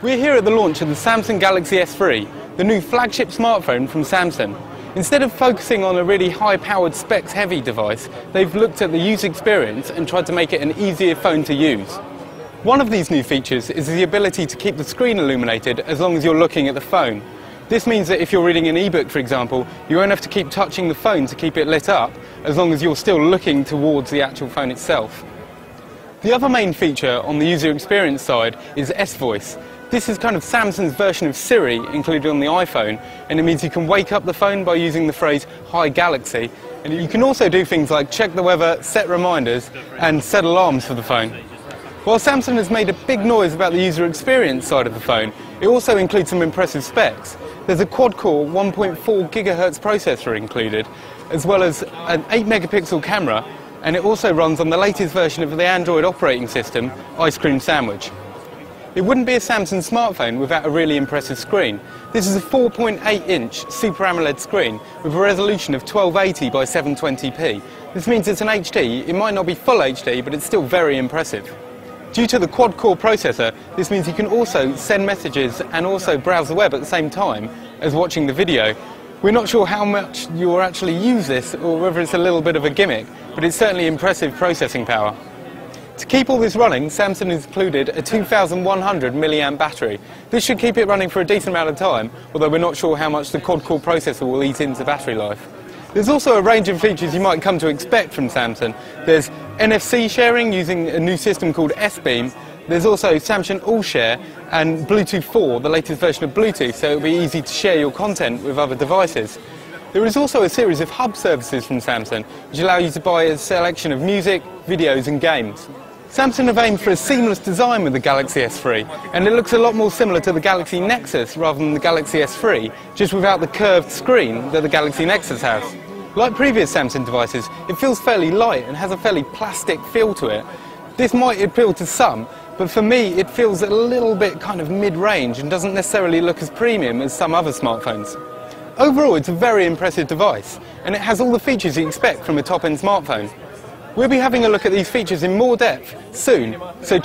We're here at the launch of the Samsung Galaxy S3, the new flagship smartphone from Samsung. Instead of focusing on a really high-powered, specs-heavy device, they've looked at the user experience and tried to make it an easier phone to use. One of these new features is the ability to keep the screen illuminated as long as you're looking at the phone. This means that if you're reading an ebook, for example, you won't have to keep touching the phone to keep it lit up, as long as you're still looking towards the actual phone itself. The other main feature on the user experience side is S-Voice. This is kind of Samsung's version of Siri included on the iPhone, and it means you can wake up the phone by using the phrase "Hi Galaxy," and you can also do things like check the weather, set reminders and set alarms for the phone. While Samsung has made a big noise about the user experience side of the phone, it also includes some impressive specs. There's a quad-core 1.4 GHz processor included, as well as an 8-megapixel camera, and it also runs on the latest version of the Android operating system, Ice Cream Sandwich. It wouldn't be a Samsung smartphone without a really impressive screen. This is a 4.8-inch Super AMOLED screen with a resolution of 1280 by 720p. This means it's an HD. It might not be full HD, but it's still very impressive. Due to the quad-core processor, this means you can also send messages and also browse the web at the same time as watching the video. We're not sure how much you'll actually use this or whether it's a little bit of a gimmick, but it's certainly impressive processing power. To keep all this running, Samsung has included a 2100 mAh battery. This should keep it running for a decent amount of time, although we're not sure how much the quad-core processor will eat into battery life. There's also a range of features you might come to expect from Samsung. There's NFC sharing using a new system called S-Beam. There's also Samsung All-Share and Bluetooth 4, the latest version of Bluetooth, so it'll be easy to share your content with other devices. There is also a series of hub services from Samsung, which allow you to buy a selection of music, videos and games. Samsung have aimed for a seamless design with the Galaxy S3, and it looks a lot more similar to the Galaxy Nexus rather than the Galaxy S3, just without the curved screen that the Galaxy Nexus has. Like previous Samsung devices, it feels fairly light and has a fairly plastic feel to it. This might appeal to some, but for me it feels a little bit kind of mid-range and doesn't necessarily look as premium as some other smartphones. Overall, it's a very impressive device, and it has all the features you expect from a top-end smartphone. We'll be having a look at these features in more depth soon, so